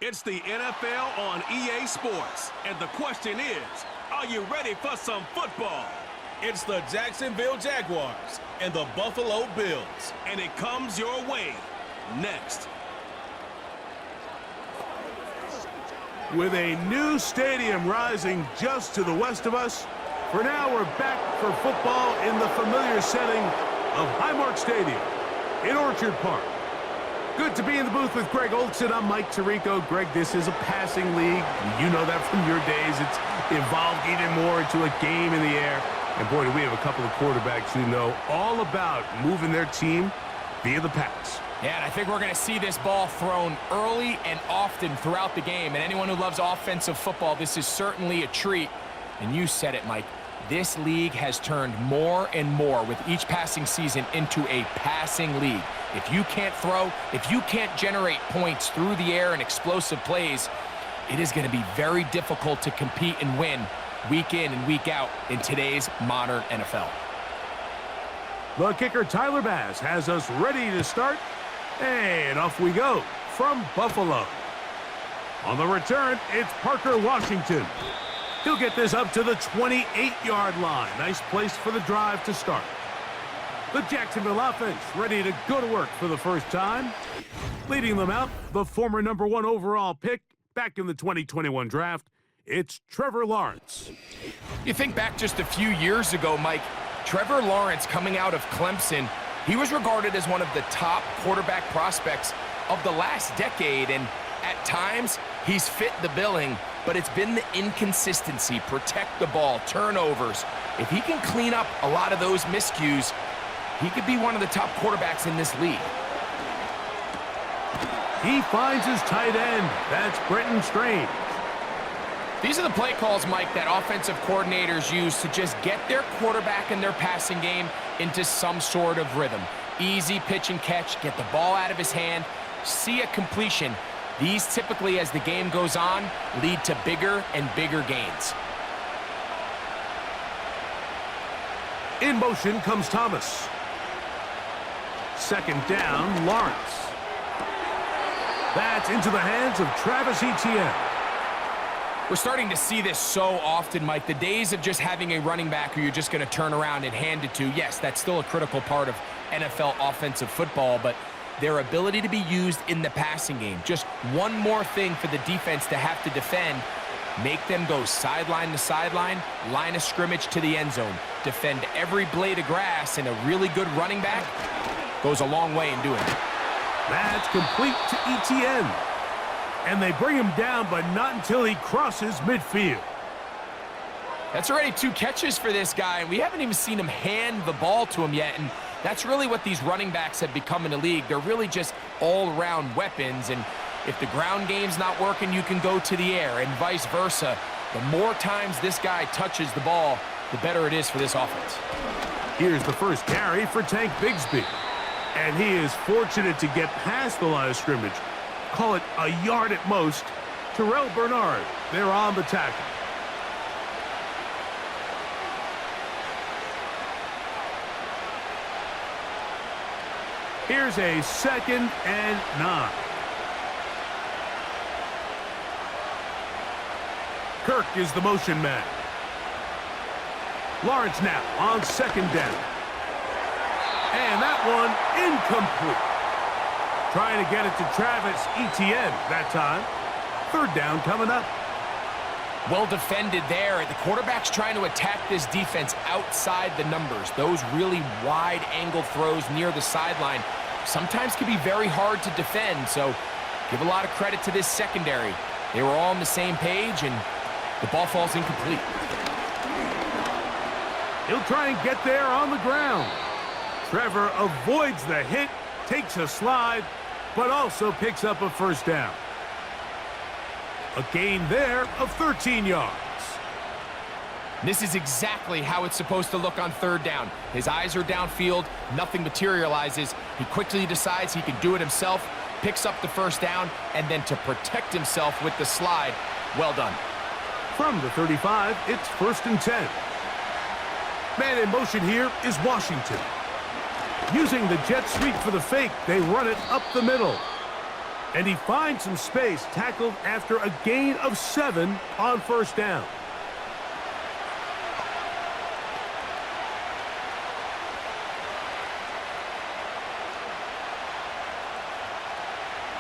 It's the NFL on EA Sports, and the question is, are you ready for some football? It's the Jacksonville Jaguars and the Buffalo Bills, and it comes your way next. With a new stadium rising just to the west of us, for now we're back for football in the familiar setting of Highmark Stadium in Orchard Park. Good to be in the booth with Greg Olson. I'm Mike Tirico. Greg, this is a passing league. You know that from your days. It's evolved even more into a game in the air. And boy, do we have a couple of quarterbacks who know all about moving their team via the pass. Yeah, and I think we're going to see this ball thrown early and often throughout the game. And anyone who loves offensive football, this is certainly a treat. And you said it, Mike. This league has turned more and more with each passing season into a passing league. If you can't throw, if you can't generate points through the air and explosive plays, it is going to be very difficult to compete and win week in and week out in today's modern NFL. The kicker, Tyler Bass, has us ready to start. And off we go from Buffalo. On the return, it's Parker Washington. He'll get this up to the 28-yard line. Nice place for the drive to start. The Jacksonville offense ready to go to work for the first time. Leading them out, the former #1 overall pick back in the 2021 draft, it's Trevor Lawrence. You think back just a few years ago, Mike, Trevor Lawrence coming out of Clemson, he was regarded as one of the top quarterback prospects of the last decade, and at times he's fit the billing, but it's been the inconsistency, protect the ball, turnovers. If he can clean up a lot of those miscues, he could be one of the top quarterbacks in this league. He finds his tight end. That's Brenton Strange. These are the play calls, Mike, that offensive coordinators use to just get their quarterback and their passing game into some sort of rhythm. Easy pitch and catch, get the ball out of his hand, see a completion. These typically, as the game goes on, lead to bigger and bigger gains. In motion comes Thomas. Second down, Lawrence. That's into the hands of Travis Etienne. We're starting to see this so often, Mike. The days of just having a running back who you're just going to turn around and hand it to, yes, that's still a critical part of NFL offensive football, but their ability to be used in the passing game, just one more thing for the defense to have to defend, make them go sideline to sideline, line of scrimmage to the end zone, defend every blade of grass, and a really good running back goes a long way in doing it. That's complete to Etienne. And they bring him down, but not until he crosses midfield. That's already 2 catches for this guy, and we haven't even seen him hand the ball to him yet, and that's really what these running backs have become in the league. They're really just all-around weapons, and if the ground game's not working, you can go to the air, and vice versa. The more times this guy touches the ball, the better it is for this offense. Here's the first carry for Tank Bigsby. And he is fortunate to get past the line of scrimmage. Call it a yard at most. Terrell Bernard, they're on the tackle. Here's a 2nd and 9. Kirk is the motion man. Lawrence now on 2nd down. And that one incomplete. Trying to get it to Travis Etienne that time. 3rd down coming up. Well defended there. The quarterback's trying to attack this defense outside the numbers. Those really wide angle throws near the sideline sometimes can be very hard to defend, so give a lot of credit to this secondary. They were all on the same page, and the ball falls incomplete. He'll try and get there on the ground. Trevor avoids the hit, takes a slide, but also picks up a 1st down. A gain there of 13 yards. This is exactly how it's supposed to look on 3rd down. His eyes are downfield, nothing materializes. He quickly decides he can do it himself, picks up the 1st down, and then to protect himself with the slide, well done. From the 35, it's 1st and 10. Man in motion here is Washington. Using the jet sweep for the fake, they run it up the middle. And he finds some space, tackled after a gain of 7 on first down.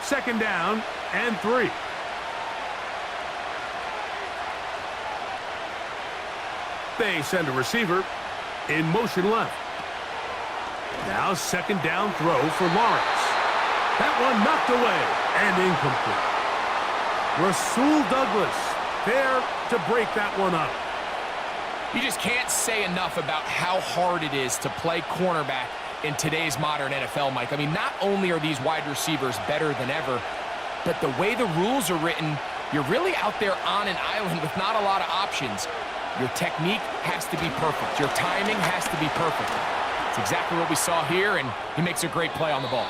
Second down and 3. They send a receiver in motion left. Now second down throw for Lawrence. That one knocked away and incomplete. Rasul Douglas there to break that one up. You just can't say enough about how hard it is to play cornerback in today's modern NFL, Mike. I mean, not only are these wide receivers better than ever, but the way the rules are written, you're really out there on an island with not a lot of options. Your technique has to be perfect. Your timing has to be perfect. It's exactly what we saw here, and he makes a great play on the ball.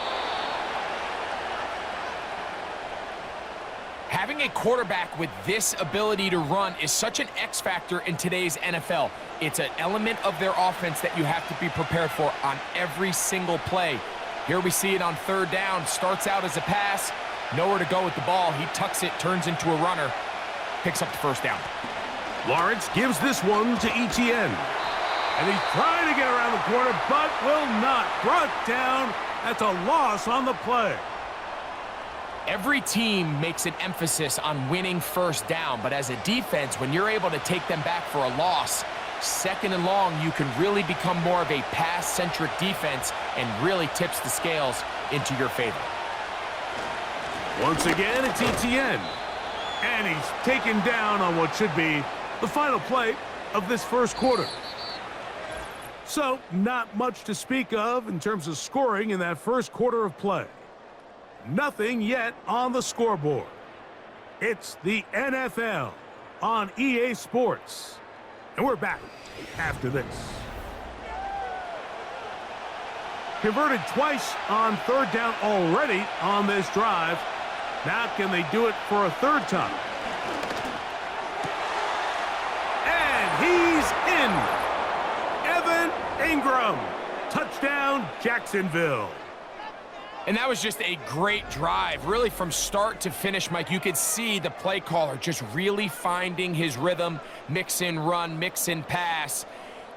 Having a quarterback with this ability to run is such an X factor in today's NFL. It's an element of their offense that you have to be prepared for on every single play. Here we see it on third down. Starts out as a pass. Nowhere to go with the ball. He tucks it, turns into a runner. Picks up the first down. Lawrence gives this one to Etienne. And he's trying to get around the corner, but will not. Brought down. That's a loss on the play. Every team makes an emphasis on winning first down, but as a defense, when you're able to take them back for a loss, second and long, you can really become more of a pass-centric defense and really tips the scales into your favor. Once again, it's Etienne. And he's taken down on what should be the final play of this first quarter. So, not much to speak of in terms of scoring in that first quarter of play. Nothing yet on the scoreboard. It's the NFL on EA Sports. And we're back after this. Converted twice on third down already on this drive. Now can they do it for a third time? And he's in. Evan Ingram. Touchdown, Jacksonville. And that was just a great drive. Really from start to finish, Mike, you could see the play caller just really finding his rhythm. Mix in run, mix in pass.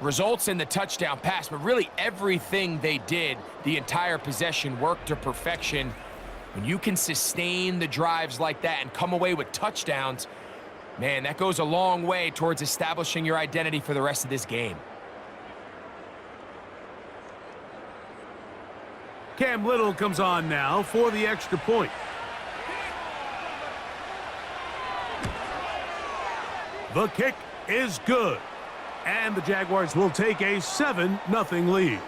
Results in the touchdown pass, but really everything they did, the entire possession worked to perfection. When you can sustain the drives like that and come away with touchdowns, man, that goes a long way towards establishing your identity for the rest of this game. Cam Little comes on now for the extra point. The kick is good. And the Jaguars will take a 7-0 lead.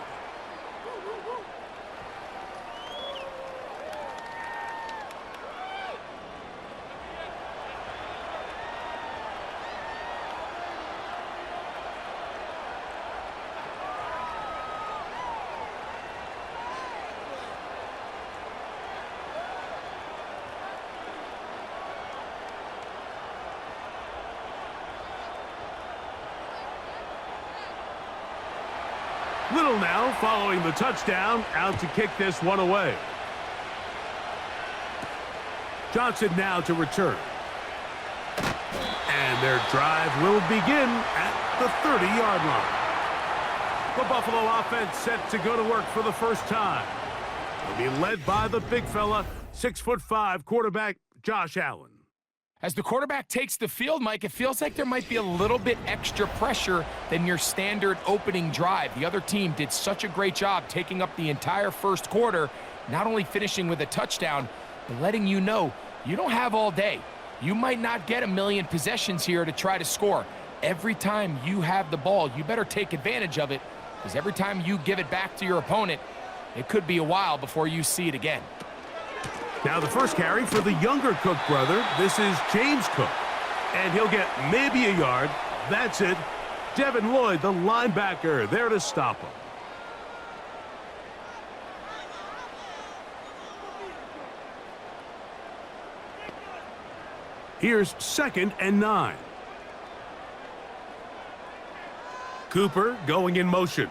Little now following the touchdown, out to kick this one away. Johnson now to return. And their drive will begin at the 30-yard line. The Buffalo offense set to go to work for the first time. They'll be led by the big fella, 6'5" quarterback Josh Allen. As the quarterback takes the field, Mike, it feels like there might be a little bit extra pressure than your standard opening drive. The other team did such a great job taking up the entire first quarter, not only finishing with a touchdown, but letting you know you don't have all day. You might not get a million possessions here to try to score. Every time you have the ball, you better take advantage of it, because every time you give it back to your opponent, it could be a while before you see it again. Now the first carry for the younger Cook brother. This is James Cook. And he'll get maybe a yard. That's it. Devin Lloyd, the linebacker, there to stop him. Here's 2nd and 9. Cooper going in motion.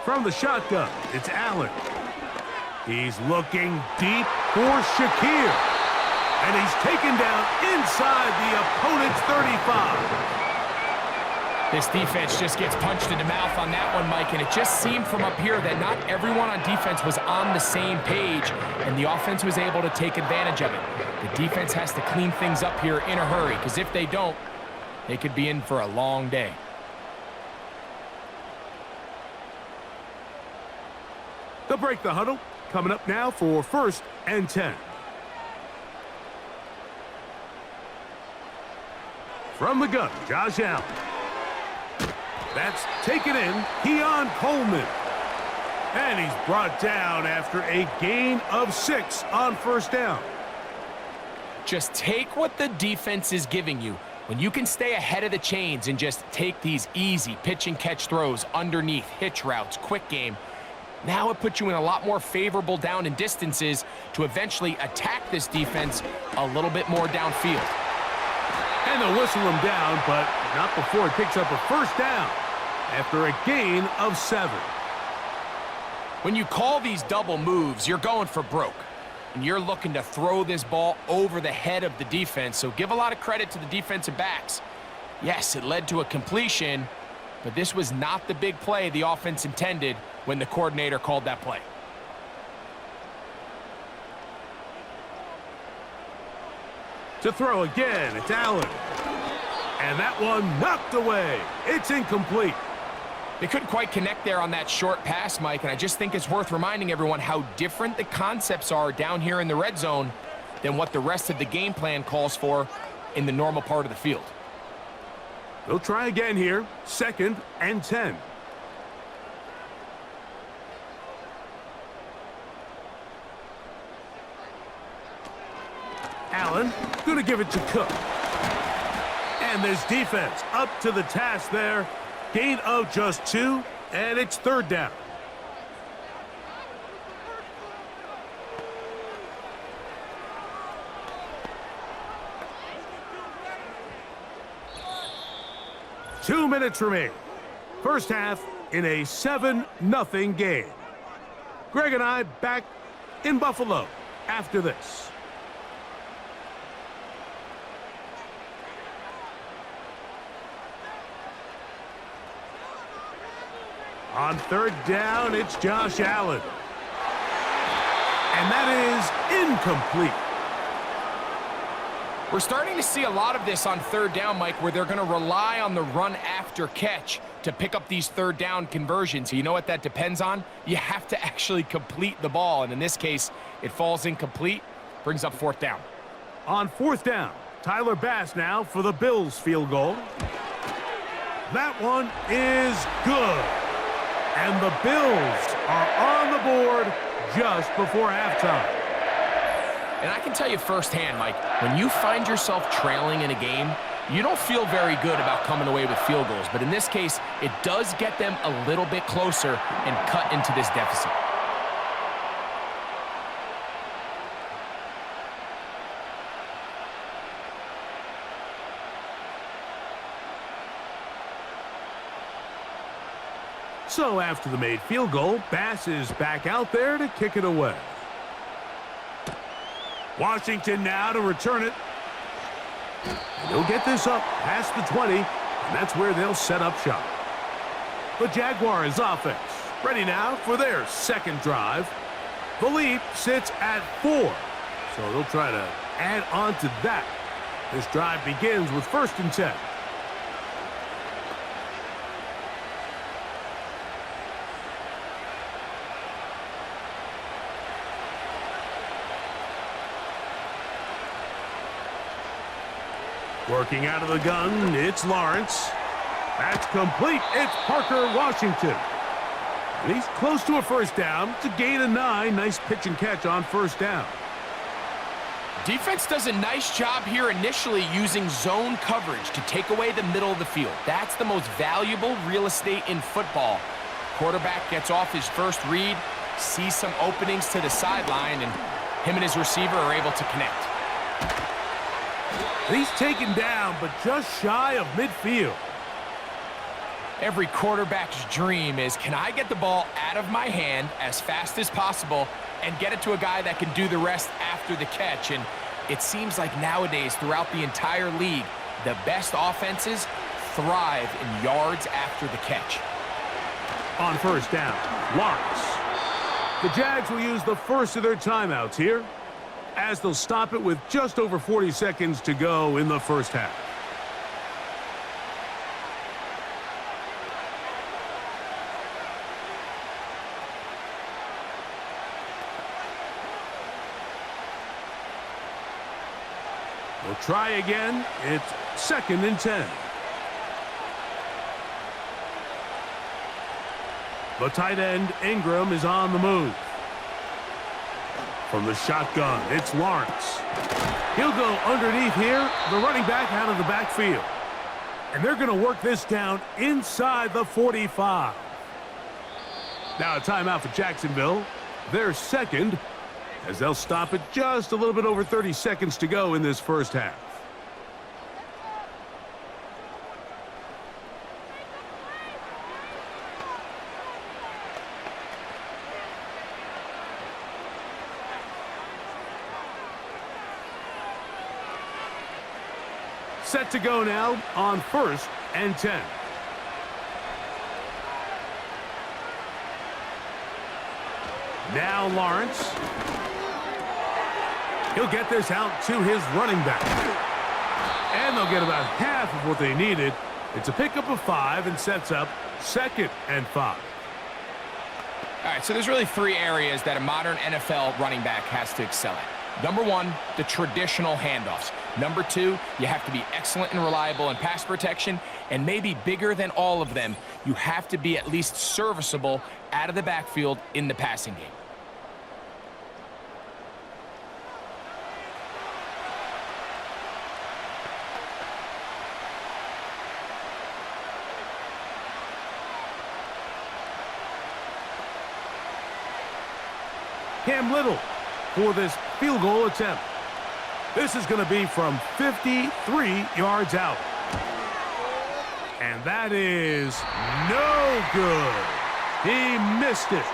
From the shotgun, it's Allen. He's looking deep for Shakir. And he's taken down inside the opponent's 35. This defense just gets punched in the mouth on that one, Mike, and it just seemed from up here that not everyone on defense was on the same page, and the offense was able to take advantage of it. The defense has to clean things up here in a hurry, because if they don't, they could be in for a long day. They'll break the huddle. Coming up now for 1st and 10. From the gun, Josh Allen. That's taken in, Keon Coleman. And he's brought down after a gain of 6 on 1st down. Just take what the defense is giving you. When you can stay ahead of the chains and just take these easy pitch and catch throws underneath, hitch routes, quick game, now it puts you in a lot more favorable down and distances to eventually attack this defense a little bit more downfield. And they'll whistle him down, but not before he picks up a 1st down after a gain of 7. When you call these double moves, you're going for broke. And you're looking to throw this ball over the head of the defense, so give a lot of credit to the defensive backs. Yes, it led to a completion, but this was not the big play the offense intended when the coordinator called that play. To throw again, it's Allen. And that one knocked away. It's incomplete. They couldn't quite connect there on that short pass, Mike, and I just think it's worth reminding everyone how different the concepts are down here in the red zone than what the rest of the game plan calls for in the normal part of the field. They'll try again here, 2nd and 10. Allen, gonna give it to Cook. And this defense up to the task there. Gain of just 2, and it's 3rd down. Two minutes remain. First half in a 7-0 game. Greg and I back in Buffalo after this. On 3rd down, it's Josh Allen. And that is incomplete. We're starting to see a lot of this on 3rd down, Mike, where they're going to rely on the run after catch to pick up these 3rd down conversions. You know what that depends on? You have to actually complete the ball, and in this case, it falls incomplete, brings up 4th down. On 4th down, Tyler Bass now for the Bills field goal. That one is good. And the Bills are on the board just before halftime. And I can tell you firsthand, Mike, when you find yourself trailing in a game, you don't feel very good about coming away with field goals. But in this case, it does get them a little bit closer and cut into this deficit. So after the made field goal, Bass is back out there to kick it away. Washington now to return it. And he'll get this up past the 20, and that's where they'll set up shop. The Jaguars offense ready now for their 2nd drive. The lead sits at 4, so they'll try to add on to that. This drive begins with 1st and 10. Working out of the gun, it's Lawrence. That's complete. It's Parker Washington. And he's close to a 1st down. It's a gain of 9. Nice pitch and catch on 1st down. Defense does a nice job here initially using zone coverage to take away the middle of the field. That's the most valuable real estate in football. Quarterback gets off his first read, sees some openings to the sideline, and him and his receiver are able to connect. He's taken down, but just shy of midfield. Every quarterback's dream is, can I get the ball out of my hand as fast as possible and get it to a guy that can do the rest after the catch? And it seems like nowadays, throughout the entire league, the best offenses thrive in yards after the catch. On first down, Lawrence. The Jags will use the first of their timeouts here, as they'll stop it with just over 40 seconds to go in the first half. We'll try again. It's 2nd and 10. The tight end, Ingram, is on the move. From the shotgun, it's Lawrence. He'll go underneath here, the running back out of the backfield. And they're going to work this down inside the 45. Now a timeout for Jacksonville. Their second, as they'll stop it just a little bit over 30 seconds to go in this first half. Set to go now on 1st and 10. Now Lawrence. He'll get this out to his running back. And they'll get about half of what they needed. It's a pickup of 5 and sets up 2nd and 5. All right, so there's really 3 areas that a modern NFL running back has to excel at. Number 1, the traditional handoffs. Number 2, you have to be excellent and reliable in pass protection. And maybe bigger than all of them, you have to be at least serviceable out of the backfield in the passing game. Cam Little for this field goal attempt. This is going to be from 53 yards out. And that is no good. He missed it.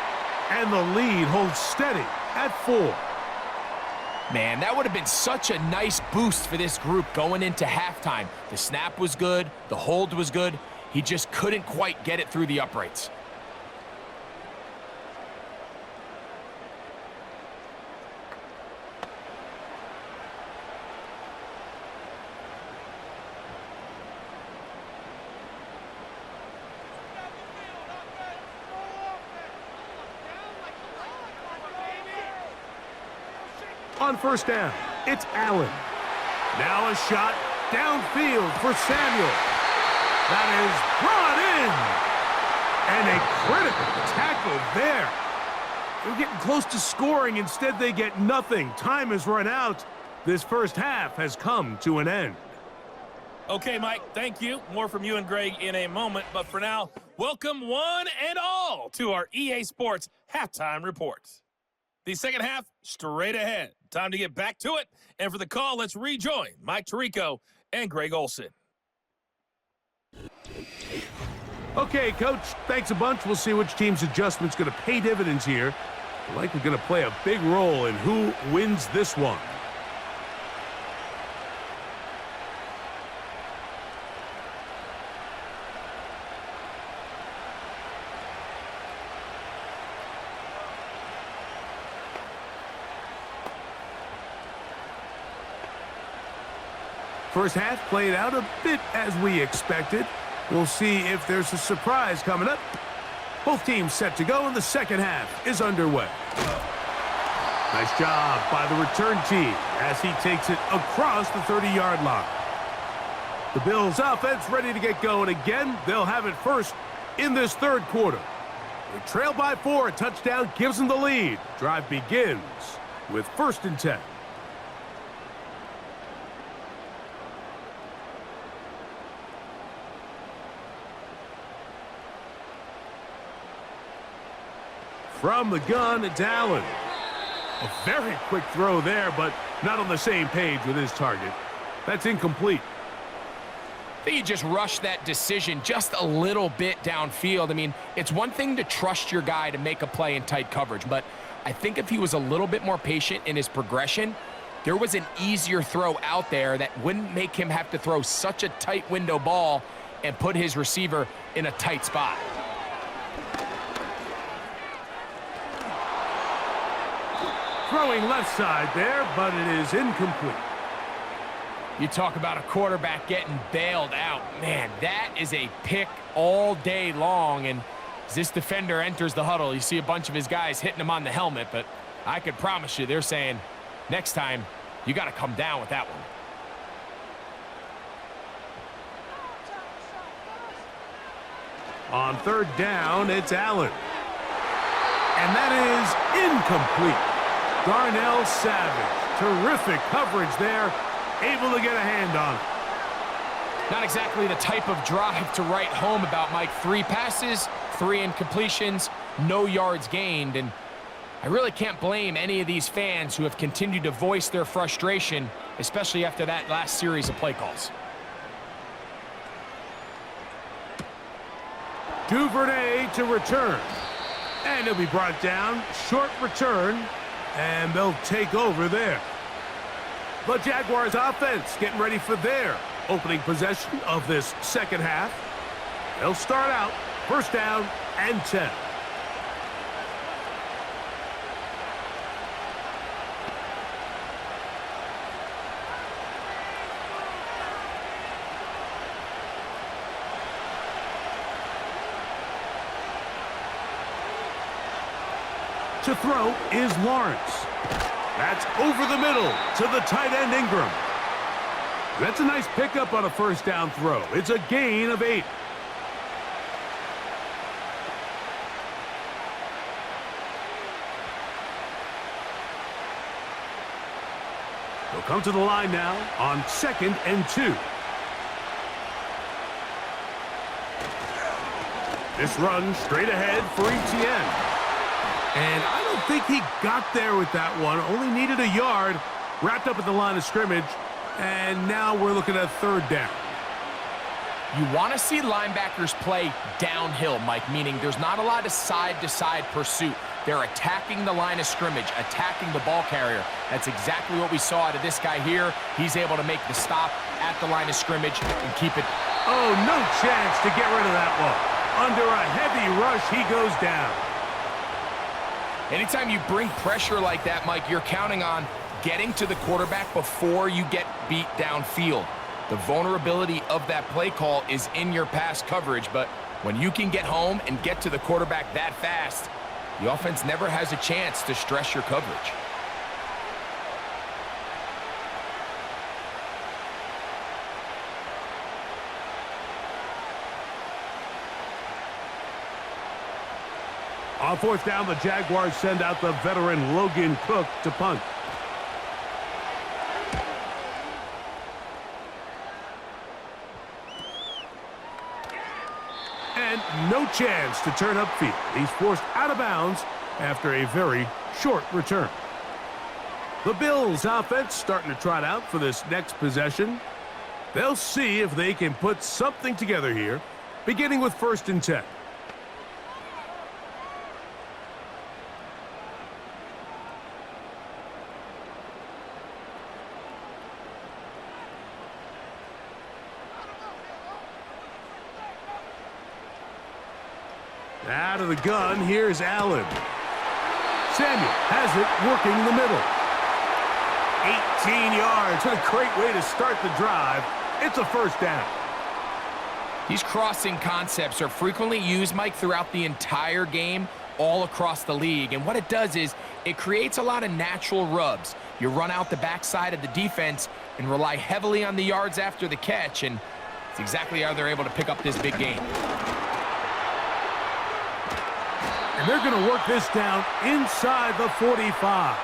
And the lead holds steady at 4. Man, that would have been such a nice boost for this group going into halftime. The snap was good. The hold was good. He just couldn't quite get it through the uprights. On first down, it's Allen. Now a shot downfield for Samuel. That is brought in. And a critical tackle there. They're getting close to scoring. Instead, they get nothing. Time has run out. This first half has come to an end. Okay, Mike, thank you. More from you and Greg in a moment. But for now, welcome one and all to our EA Sports Halftime Report. The second half, straight ahead. Time to get back to it. And for the call, let's rejoin Mike Tirico and Greg Olson. Okay, Coach, thanks a bunch. We'll see which team's adjustment's going to pay dividends here. We're likely going to play a big role in who wins this one. First half played out a bit as we expected. We'll see if there's a surprise coming up. Both teams set to go, and the second half is underway. Nice job by the return team as he takes it across the 30-yard line. The Bills' offense ready to get going again. They'll have it first in this third quarter. They trail by 4. A touchdown gives them the lead. Drive begins with 1st and 10. From the gun, it's Allen. A very quick throw there, but not on the same page with his target. That's incomplete. I think he just rushed that decision just a little bit downfield. I mean, it's one thing to trust your guy to make a play in tight coverage, but I think if he was a little bit more patient in his progression, there was an easier throw out there that wouldn't make him have to throw such a tight window ball and put his receiver in a tight spot. Throwing left side there, but it is incomplete. You talk about a quarterback getting bailed out. Man, that is a pick all day long. And as this defender enters the huddle, you see a bunch of his guys hitting him on the helmet. But I could promise you they're saying, next time, you got to come down with that one. On third down, it's Allen. And that is incomplete. Darnell Savage, terrific coverage there, able to get a hand on it. Not exactly the type of drive to write home about, Mike. 3 passes, 3 incompletions, no yards gained. And I really can't blame any of these fans who have continued to voice their frustration, especially after that last series of play calls. Duvernay to return. And he'll be brought down. Short return. And they'll take over there. The Jaguars offense getting ready for their opening possession of this second half. They'll start out first down and 10. To throw is Lawrence. That's over the middle to the tight end Ingram. That's a nice pickup on a first down throw. It's a gain of 8. They'll come to the line now on 2nd and 2. This run straight ahead for Etienne. And I don't think he got there with that one. Only needed a yard. Wrapped up at the line of scrimmage. And now we're looking at third down. You want to see linebackers play downhill, Mike, meaning there's not a lot of side-to-side pursuit. They're attacking the line of scrimmage, attacking the ball carrier. That's exactly what we saw out of this guy here. He's able to make the stop at the line of scrimmage and keep it. Oh, no chance to get rid of that one. Under a heavy rush, he goes down. Anytime you bring pressure like that, Mike, you're counting on getting to the quarterback before you get beat downfield. The vulnerability of that play call is in your pass coverage, but when you can get home and get to the quarterback that fast, the offense never has a chance to stress your coverage. On fourth down, the Jaguars send out the veteran Logan Cook to punt. And no chance to turn upfield. He's forced out of bounds after a very short return. The Bills offense starting to trot out for this next possession. They'll see if they can put something together here, beginning with 1st and 10. Out of the gun, here's Allen. Samuel has it working in the middle. 18 yards. What a great way to start the drive. It's a first down. These crossing concepts are frequently used, Mike, throughout the entire game, all across the league. And what it does is it creates a lot of natural rubs. You run out the backside of the defense and rely heavily on the yards after the catch, and it's exactly how they're able to pick up this big game. And they're going to work this down inside the 45.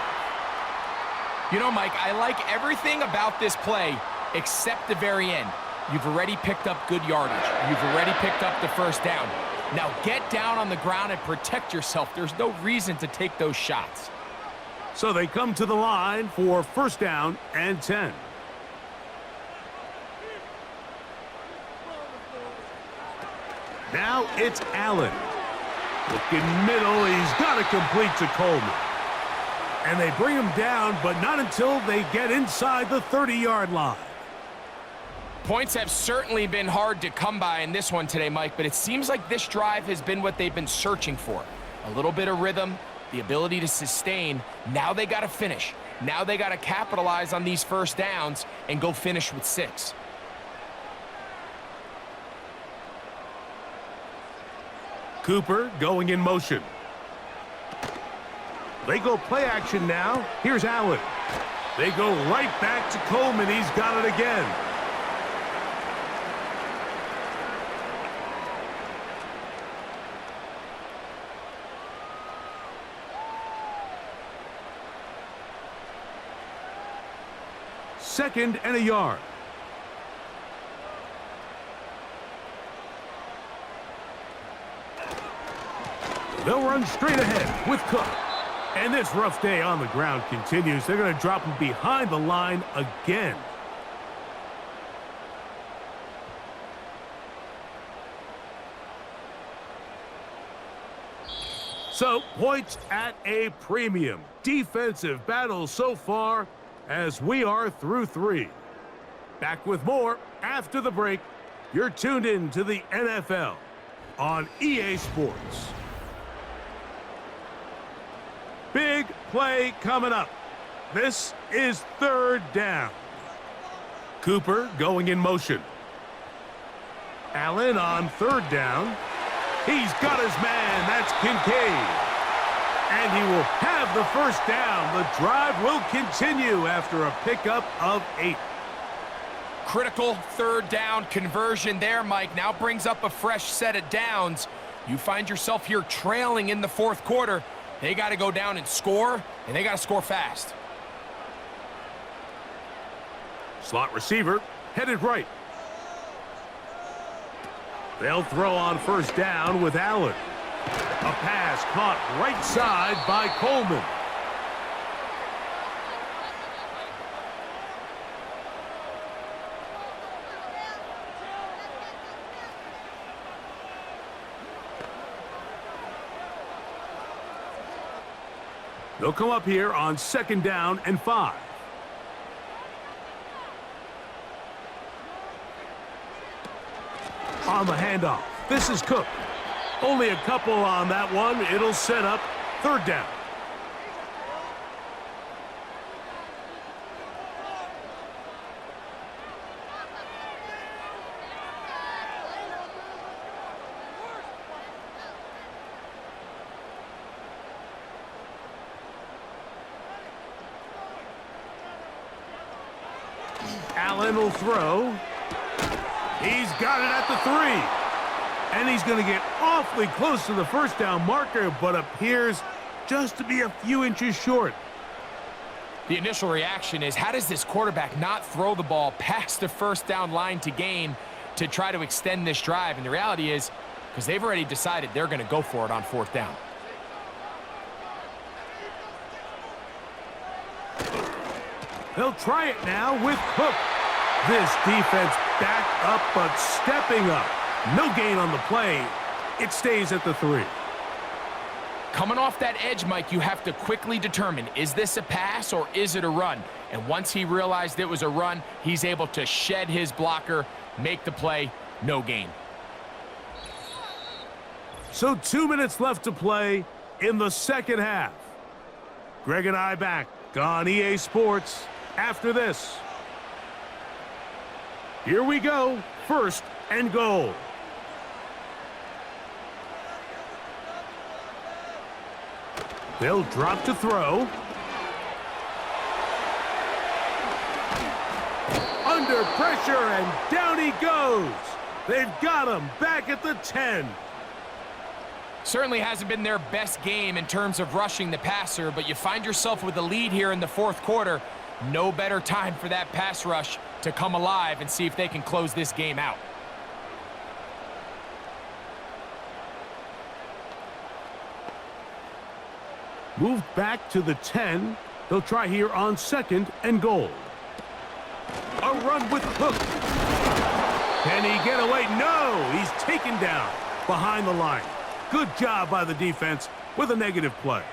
You know, Mike, I like everything about this play except the very end. You've already picked up good yardage. You've already picked up the first down. Now get down on the ground and protect yourself. There's no reason to take those shots. So they come to the line for first down and 10. Now it's Allen. Looking middle, he's got to complete to Coleman. And they bring him down, but not until they get inside the 30-yard line. Points have certainly been hard to come by in this one today, Mike, but it seems like this drive has been what they've been searching for. A little bit of rhythm, the ability to sustain. Now they got to finish. Now they got to capitalize on these first downs and go finish with 6. Cooper going in motion. They go play action now. Here's Allen. They go right back to Coleman. He's got it again. Second and a yard. They'll run straight ahead with Cook. And this rough day on the ground continues. They're going to drop him behind the line again. So, points at a premium. Defensive battle so far as we are through 3. Back with more after the break. You're tuned in to the NFL on EA Sports. Big play coming up. This is 3rd down. Cooper going in motion. Allen on 3rd down. He's got his man. That's Kincaid. And he will have the first down. The drive will continue after a pickup of 8. Critical 3rd down conversion there, Mike. Now brings up a fresh set of downs. You find yourself here trailing in the 4th quarter. They got to go down and score, and they got to score fast. Slot receiver headed right. They'll throw on 1st down with Allen. A pass caught right side by Coleman. They'll come up here on 2nd down and 5. On the handoff, this is Cook. Only a couple on that one. It'll set up 3rd down. Allen will throw. He's got it at the 3. And he's going to get awfully close to the 1st down marker, but appears just to be a few inches short. The initial reaction is, how does this quarterback not throw the ball past the 1st down line to gain to try to extend this drive? And the reality is, because they've already decided they're going to go for it on 4th down. They'll try it now with Cook. This defense back up, but stepping up. No gain on the play. It stays at the 3. Coming off that edge, Mike, you have to quickly determine, is this a pass or is it a run? And once he realized it was a run, he's able to shed his blocker, make the play, no gain. So 2 minutes left to play in the 2nd half. Greg and I back on EA Sports after this. Here we go, 1st and goal. They'll drop to throw. Under pressure, and down he goes. They've got him back at the 10. Certainly hasn't been their best game in terms of rushing the passer, but you find yourself with a lead here in the 4th quarter. No better time for that pass rush to come alive and see if they can close this game out. Moved back to the 10. They'll try here on 2nd and goal. A run with Cook. Can he get away? No, he's taken down. behind the line. Good job by the defense with a negative play.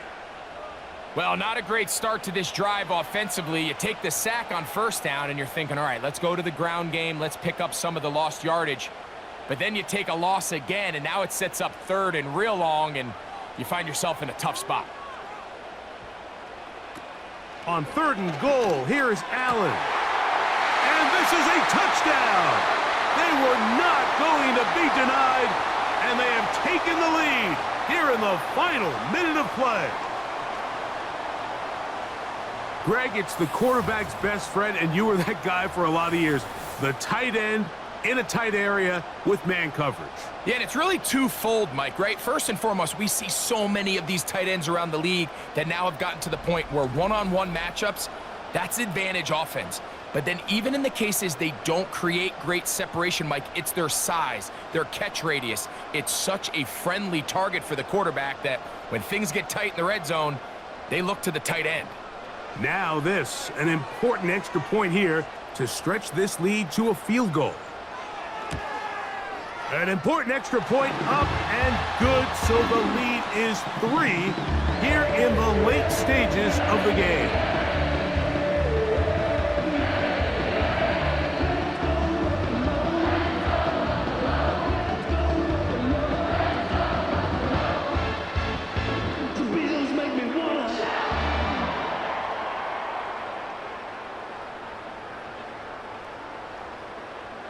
Well, not a great start to this drive offensively. You take the sack on first down, and you're thinking, all right, let's go to the ground game. Let's pick up some of the lost yardage. But then you take a loss again, and now it sets up third and real long, and you find yourself in a tough spot. On 3rd and goal, here's Allen. And this is a touchdown. They were not going to be denied, and they have taken the lead here in the final minute of play. Greg, it's the quarterback's best friend, and you were that guy for a lot of years. The tight end in a tight area with man coverage. Yeah, and it's really twofold, Mike, right? First and foremost, we see so many of these tight ends around the league that now have gotten to the point where one-on-one matchups, that's advantage offense. But then even in the cases they don't create great separation, Mike, it's their size, their catch radius. It's such a friendly target for the quarterback that when things get tight in the red zone, they look to the tight end. Now this, an important extra point here to stretch this lead to a field goal. An important extra point up and good, so the lead is 3 here in the late stages of the game.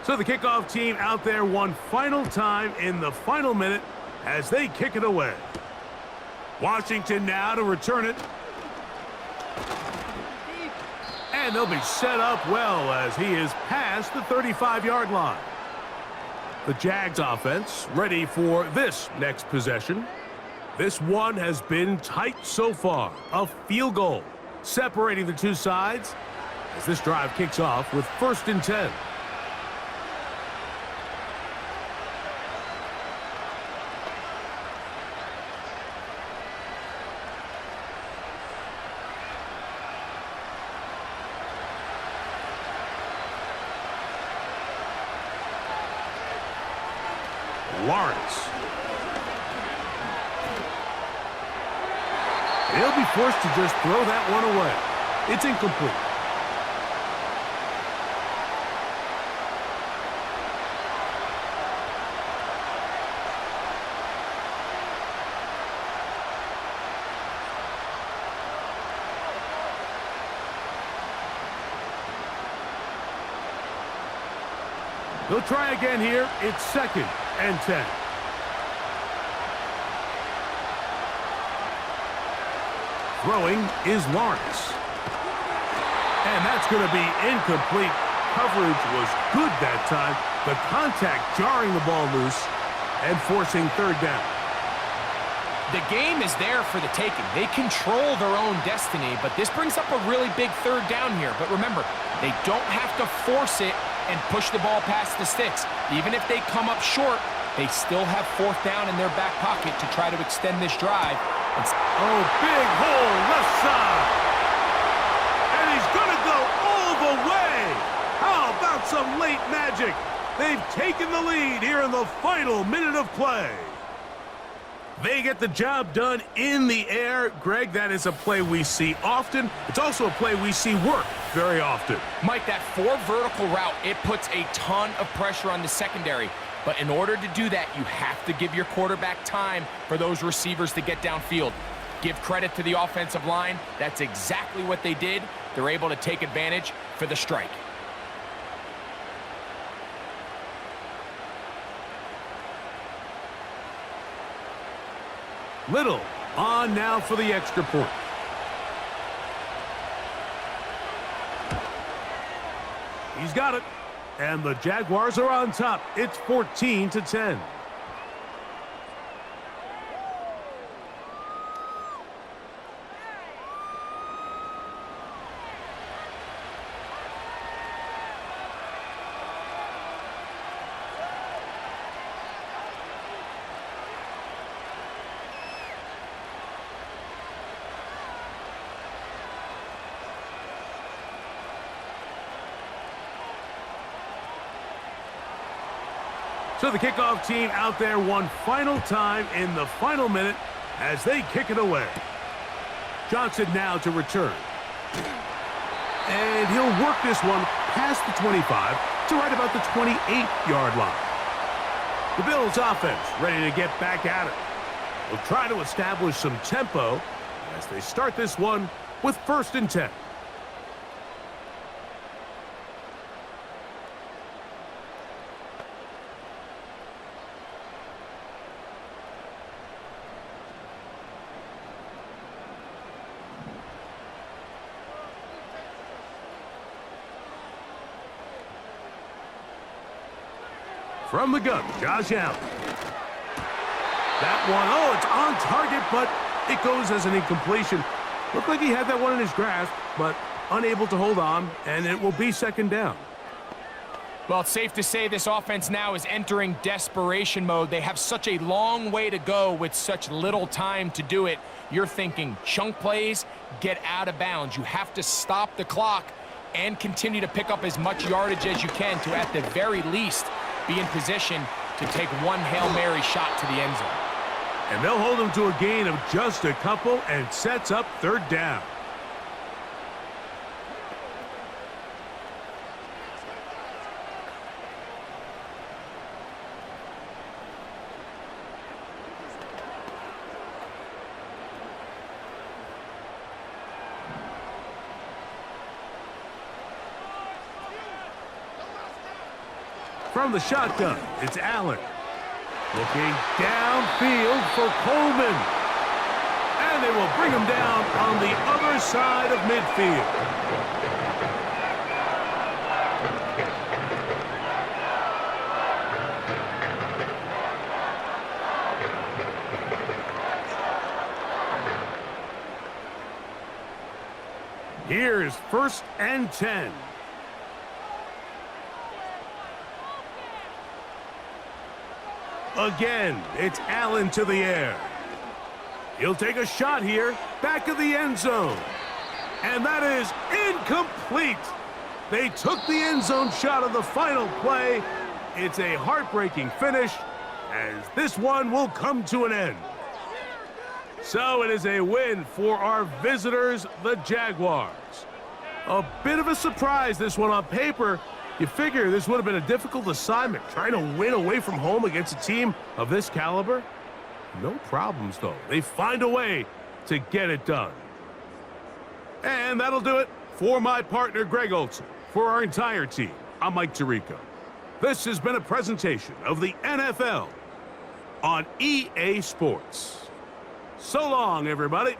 So the kickoff team out there one final time in the final minute as they kick it away. Washington now to return it. And they'll be set up well as he is past the 35-yard line. The Jags offense ready for this next possession. This one has been tight so far. A field goal separating the two sides as this drive kicks off with 1st and 10. Lawrence. He'll be forced to just throw that one away. It's incomplete. They'll try again here. It's 2nd and 10. Throwing is Lawrence. And that's going to be incomplete. Coverage was good that time. The contact jarring the ball loose and forcing 3rd down. The game is there for the taking. They control their own destiny, but this brings up a really big 3rd down here. But remember, they don't have to force it and push the ball past the sticks. Even if they come up short, they still have 4th down in their back pocket to try to extend this drive. Oh, big hole left side. And he's going to go all the way. How about some late magic? They've taken the lead here in the final minute of play. They get the job done in the air. Greg, that is a play we see often. It's also a play we see work very often. Mike, that 4 vertical route, it puts a ton of pressure on the secondary. But in order to do that, you have to give your quarterback time for those receivers to get downfield. Give credit to the offensive line. That's exactly what they did. They're able to take advantage for the strike. Little on now for the extra point. He's got it. And the Jaguars are on top. It's 14-10. So the kickoff team out there one final time in the final minute as they kick it away. Johnson now to return. And he'll work this one past the 25 to right about the 28-yard line. The Bills offense ready to get back at it. They'll try to establish some tempo as they start this one with 1st and 10. From the gun, Josh Allen. That one, oh, it's on target, but it goes as an incompletion. Looked like he had that one in his grasp, but unable to hold on, and it will be 2nd down. Well, it's safe to say this offense now is entering desperation mode. They have such a long way to go with such little time to do it. You're thinking chunk plays, get out of bounds. You have to stop the clock and continue to pick up as much yardage as you can to, at the very least, be in position to take one Hail Mary shot to the end zone. And they'll hold him to a gain of just a couple and sets up 3rd down. From the shotgun, it's Allen. Looking downfield for Coleman. And they will bring him down on the other side of midfield. Here's 1st and 10. Again, it's Allen to the air. He'll take a shot here, back of the end zone. And that is incomplete. They took the end zone shot of the final play. It's a heartbreaking finish, as this one will come to an end. So it is a win for our visitors, the Jaguars. A bit of a surprise, this one on paper. You figure this would have been a difficult assignment, trying to win away from home against a team of this caliber. No problems, though. They find a way to get it done. And that'll do it for my partner, Greg Olson. For our entire team, I'm Mike Tirico. This has been a presentation of the NFL on EA Sports. So long, everybody.